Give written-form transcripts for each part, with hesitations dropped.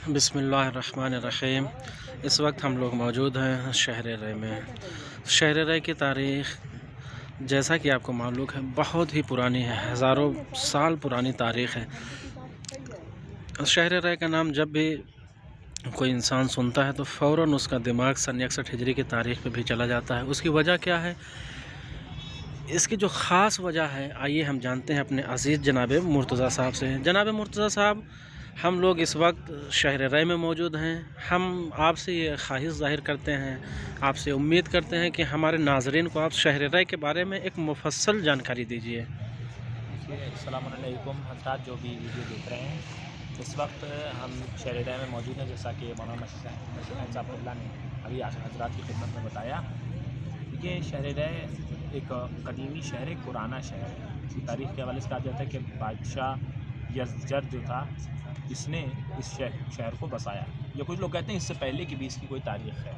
بسم اللہ الرحمن الرحیم۔ اس وقت ہم لوگ موجود ہیں شہر رے میں۔ شہر رے کی تاریخ جیسا کہ آپ کو معلوم ہے بہت ہی پرانی ہے، ہزاروں سال پرانی تاریخ ہے۔ شہر رے کا نام جب بھی کوئی انسان سنتا ہے تو فوراً اس کا دماغ سن 61 ہجری کی تاریخ پہ بھی چلا جاتا ہے۔ اس کی وجہ کیا ہے؟ اس کی جو خاص وجہ ہے آئیے ہم جانتے ہیں اپنے عزیز جناب مرتضیٰ صاحب سے۔ جناب مرتضیٰ صاحب، ہم لوگ اس وقت شہر رے میں موجود ہیں۔ ہم آپ سے یہ خواہش ظاہر کرتے ہیں، آپ سے امید کرتے ہیں کہ ہمارے ناظرین کو آپ شہر رے کے بارے میں ایک مفصل جانکاری دیجیے۔ السلام علیکم حضرات جو بھی ویڈیو دیکھ رہے ہیں۔ اس وقت ہم شہر رے میں موجود ہیں، جیسا کہ مولانا مشرف صاحب اللہ نے ابھی حضرات کی خدمت میں بتایا کہ شہر رے ایک قدیمی شہر ہے، پرانا شہر ہے۔ اس کی تاریخ کے حوالے سے کہا جاتا ہے کہ بادشاہ یزجر جو تھا اس نے اس شہر کو بسایا، یا کچھ لوگ کہتے ہیں اس سے پہلے کی بھی اس کی کوئی تاریخ ہے۔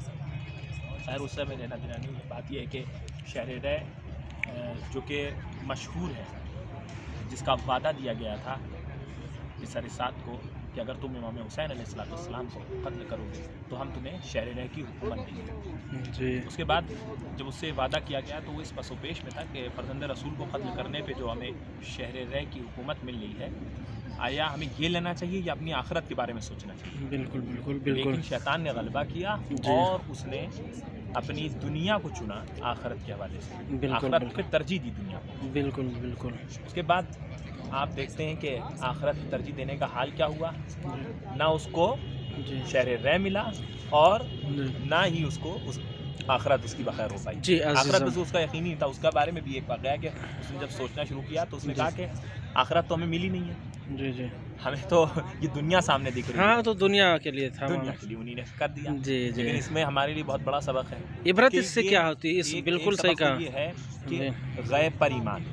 خیر اس سے میں لینا دینا نہیں، بات یہ ہے کہ شہر رے جو کہ مشہور ہے، جس کا وعدہ دیا گیا تھا بسر سعد کو کہ اگر تم امام حسین علیہ السلام کو قتل کرو گے تو ہم تمہیں شہر رے کی حکومت دیں گے جی، اس کے بعد جب اس سے وعدہ کیا گیا تو وہ اس پس و پیش میں تھا کہ فرزند رسول کو قتل کرنے پہ جو ہمیں شہر رے کی حکومت مل رہی ہے، آیا ہمیں یہ لینا چاہیے یا اپنی آخرت کے بارے میں سوچنا چاہیے؟ بالکل بالکل بالکل۔ لیکن شیطان نے غلبہ کیا اور اس نے اپنی دنیا کو چنا آخرت کے حوالے سے، آخرت پہ ترجیح دی دنیا کو۔ بالکل بالکل۔ اس کے بعد آپ دیکھتے ہیں کہ آخرت ترجیح دینے کا حال کیا ہوا، نہ اس کو شہر رے ملا اور نہ ہی اس کو آخرت اس کی بخیر ہو پائی۔ آخرت بس اس کا یقینی نہیں تھا۔ اس کے بارے میں بھی ایک واقعہ ہے کہ اس نے جب سوچنا شروع کیا تو اس نے کہا کہ آخرت تو ہمیں ملی نہیں ہے، جی جی، ہمیں تو یہ دنیا سامنے دکھ رہی ہے۔ ہاں تو دنیا کے لیے تھا، دنیا کے لیے انہیں نے کر دیا۔ جی جی، لیکن اس میں ہمارے لیے بہت بڑا سبق ہے۔ عبرت اس سے کیا ہوتی ہے؟ اس بالکل صحیح کہا یہ ہے کہ غیب پر ایمان،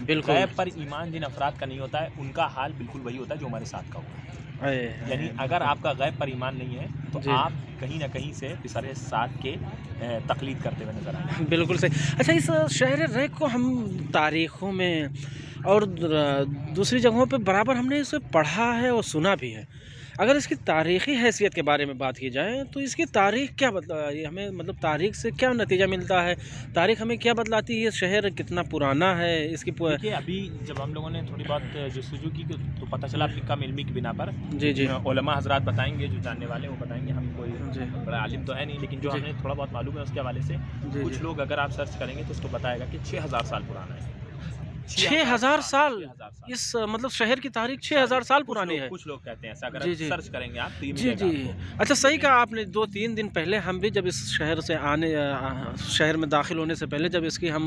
بالکل غیب پر ایمان جن افراد کا نہیں ہوتا ہے ان کا حال بالکل وہی ہوتا ہے جو ہمارے ساتھ کا ہوتا ہے۔ یعنی اگر آپ کا غیب پر ایمان نہیں ہے تو آپ کہیں نہ کہیں سے بسر سعد کے تقلید کرتے ہوئے نظر آئیں۔ بالکل صحیح۔ اچھا، اس شہر رے کو ہم تاریخوں میں اور دوسری جگہوں پہ برابر ہم نے اسے پڑھا ہے اور سنا بھی ہے۔ اگر اس کی تاریخی حیثیت کے بارے میں بات کی جائے تو اس کی تاریخ کیا ہمیں مطلب تاریخ سے کیا نتیجہ ملتا ہے؟ تاریخ ہمیں کیا بتلاتی ہے؟ یہ شہر کتنا پرانا ہے؟ اس کی دیکھیے ابھی جب ہم لوگوں نے تھوڑی بہت جستجو کی تو پتہ چلا اپنی کم علمی کی بنا پر، جی جی، علماء حضرات بتائیں گے، جو جاننے والے وہ بتائیں گے، ہم کوئی بڑا عالم تو ہے نہیں، لیکن جو ہمیں تھوڑا بہت معلوم ہے اس کے حوالے سے کچھ لوگ اگر آپ سرچ کریں گے تو اس کو بتائے گا کہ 6000 سال پرانا ہے۔ 6000 سال؟ اس مطلب شہر کی تاریخ 6000 سال پرانی ہے؟ کچھ لوگ کہتے ہیں ایسا، اگر آپ سرچ کریں گے آپ تو یہ جی ملے گا جی۔ اچھا صحیح کہا آپ نے۔ 2-3 دن پہلے ہم بھی جب اس شہر میں داخل ہونے سے پہلے جب اس کی ہم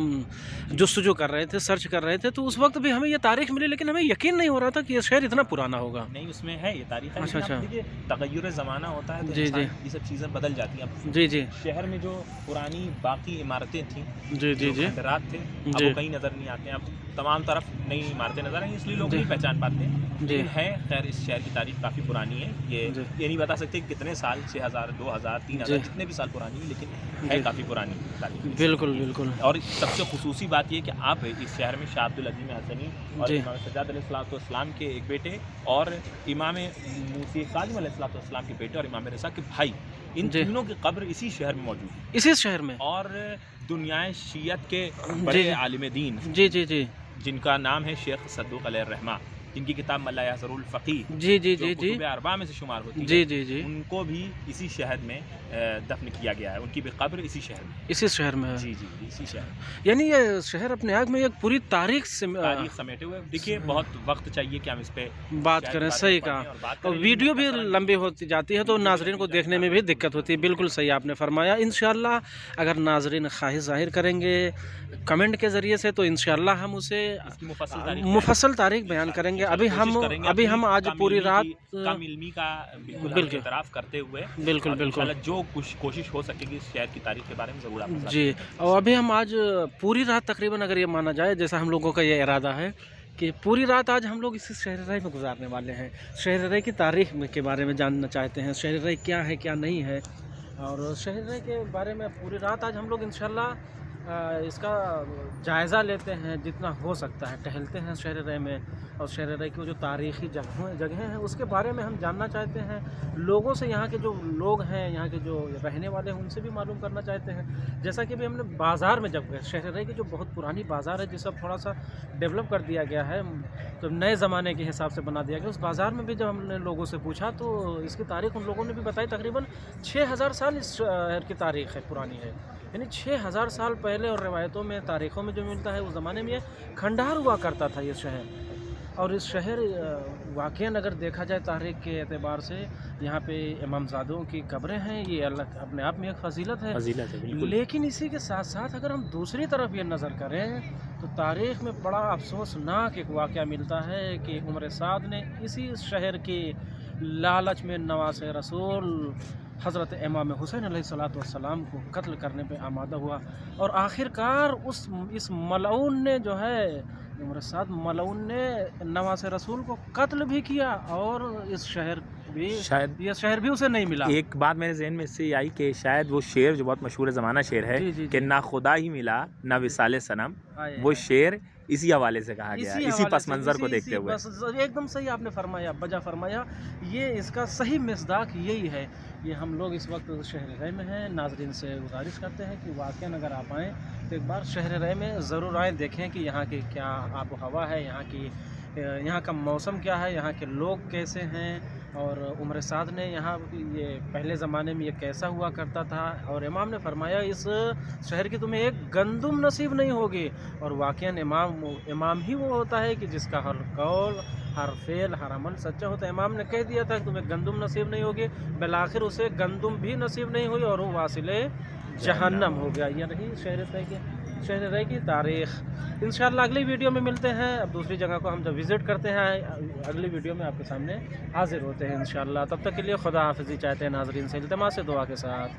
جستجو کر رہے تھے، سرچ کر رہے تھے، تو اس وقت بھی ہمیں یہ تاریخ ملی، لیکن ہمیں یقین نہیں ہو رہا تھا کہ یہ شہر اتنا پرانا ہوگا۔ نہیں، اس میں ہے یہ تاریخ ہے۔ اچھا، دیکھیے تغیر زمانہ ہوتا ہے تو یہ سب چیزیں بدل جاتی ہیں۔ جی جی، شہر میں جو پرانی باقی عمارتیں تھیں، جی جی جی، خندرات تھے، اب وہ کہیں نظر نہیں آتے ہیں۔ اب تمام طرف نئی عمارتیں نظر آئیں، اس لیے لوگ نہیں پہچان پاتے ہیں، لیکن ہے خیر اس شہر کی تاریخ کافی پرانی ہے۔ یہ نہیں بتا سکتے کتنے سال، 6000 2000 3000 جتنے بھی سال پرانی ہے، لیکن ہے کافی پرانی تاریخ۔ بالکل بالکل۔ اور سب سے خصوصی بات یہ ہے کہ آپ اس شہر میں شاہ عبدالعظیم حسنی اور امام سجاد علیہ السلام کے ایک بیٹے اور امام موسی کاظم علیہ السلام کے بیٹے اور امام رضا کے بھائی، ان تینوں کی قبر اسی شہر میں موجود ہے، اسی شہر میں۔ اور دنیائے شیعت کے بڑے عالم دین جی جی جی، جن کا نام ہے شیخ صدوق علیہ الرحمہ، جن کی کتاب ملا یحضر الفقیہ جی جی جی جی، کتب اربعہ میں سے شمار ہوتی ہے، جی جی جی، ان کو بھی اسی شہر میں دفن کیا گیا ہے، ان کی بھی قبر اسی شہر میں، اسی شہر میں ہے۔ جی جی اسی شہر میں۔ یعنی یہ شہر اپنے آپ میں ایک پوری تاریخ سمیٹے ہوئے۔ دیکھیے بہت وقت چاہیے کہ ہم اس پہ بات کریں، صحیح کہا، اور ویڈیو بھی لمبی ہوتی جاتی ہے تو ناظرین کو دیکھنے میں بھی دقت ہوتی ہے۔ بالکل صحیح آپ نے فرمایا۔ انشاءاللہ اگر ناظرین خواہش ظاہر کریں گے کمنٹ کے ذریعے سے تو انشاءاللہ ہم اسے مفصل تاریخ بیان کریں گے۔ ابھی ہم آج پوری رات کم علمی کا بالکل اعتراف کرتے ہوئے بالکل بالکل جو کچھ کوشش ہو سکے گی اس شہر کی تاریخ کے بارے میں ضرور آپ جی، اور ابھی ہم آج پوری رات تقریباً اگر یہ مانا جائے جیسا ہم لوگوں کا یہ ارادہ ہے کہ پوری رات آج ہم لوگ اسی شہر رے میں گزارنے والے ہیں۔ شہر رے کی تاریخ کے بارے میں جاننا چاہتے ہیں، شہر رے کیا ہے کیا نہیں ہے، اور شہر رے کے بارے میں پوری رات آج ہم لوگ انشاءاللہ اس کا جائزہ لیتے ہیں جتنا ہو سکتا ہے، ٹہلتے ہیں شہر رے میں، اور شہر رے کی جو تاریخی جگہیں ہیں اس کے بارے میں ہم جاننا چاہتے ہیں، لوگوں سے، یہاں کے جو لوگ ہیں، یہاں کے جو رہنے والے ہیں ان سے بھی معلوم کرنا چاہتے ہیں۔ جیسا کہ بھی ہم نے بازار میں جب گئے، شہر رے کی جو بہت پرانی بازار ہے جسے اب تھوڑا سا ڈیولپ کر دیا گیا ہے، تو نئے زمانے کے حساب سے بنا دیا گیا، اس بازار میں بھی جب ہم نے لوگوں سے پوچھا تو اس کی تاریخ ان لوگوں نے بھی بتائی، تقریباً 6000 سال اس شہر کی تاریخ ہے، پرانی ہے، یعنی 6000 سال پہلے، اور روایتوں میں، تاریخوں میں جو ملتا ہے اس زمانے میں یہ کھنڈار ہوا کرتا تھا یہ شہر۔ اور اس شہر واقعاً اگر دیکھا جائے تاریخ کے اعتبار سے، یہاں پہ امام زادوں کی قبریں ہیں، یہ اللہ اپنے آپ میں ایک فضیلت ہے، فضیلت ہے بالکل۔ لیکن اسی کے ساتھ ساتھ اگر ہم دوسری طرف یہ نظر کریں تو تاریخ میں بڑا افسوسناک ایک واقعہ ملتا ہے کہ عمر سعد نے اسی شہر کی لالچ میں نواز رسول حضرت امام حسین علیہ السلام کو قتل کرنے پہ آمادہ ہوا، اور آخر کار اس ملعون نے جو ہے، عمر سعد ملعون نے نواز رسول کو قتل بھی کیا، اور اس شہر بھی، یہ شہر بھی اسے نہیں ملا۔ ایک بات میرے ذہن میں اس سے یہ آئی کہ شاید وہ شعر جو بہت مشہور زمانہ شعر ہے کہ نہ خدا ہی ملا نہ وصال صنم، وہ شعر اسی حوالے سے کہا گیا ہے، اسی پس منظر کو دیکھتے ہوئے۔ ایک دم صحیح آپ نے فرمایا، بجا فرمایا، یہ اس کا صحیح مصداق یہی ہے۔ یہ ہم لوگ اس وقت شہر رے میں ہیں، ناظرین سے گزارش کرتے ہیں کہ واقعاً اگر آپ آئیں تو ایک بار شہر رے میں ضرور آئیں، دیکھیں کہ یہاں کی کیا آب و ہوا ہے، یہاں کا موسم کیا ہے، یہاں کے لوگ کیسے ہیں، اور عمر سعد نے یہاں یہ پہلے زمانے میں یہ کیسا ہوا کرتا تھا، اور امام نے فرمایا اس شہر کی تمہیں ایک گندم نصیب نہیں ہوگی، اور واقعاً امام ہی وہ ہوتا ہے کہ جس کا ہر قول، ہر فعل، ہر عمل سچا ہوتا ہے۔ امام نے کہہ دیا تھا کہ تمہیں گندم نصیب نہیں ہوگی، بالآخر اسے گندم بھی نصیب نہیں ہوئی اور وہ واصل جہنم ہو گیا۔ یہ رہی شہر رے کی تاریخ۔ انشاءاللہ اگلی ویڈیو میں ملتے ہیں، اب دوسری جگہ کو ہم جب وزٹ کرتے ہیں اگلی ویڈیو میں آپ کے سامنے حاضر ہوتے ہیں انشاءاللہ۔ تب تک کے لیے خدا حافظی چاہتے ہیں ناظرین سے، التماس دعا کے ساتھ۔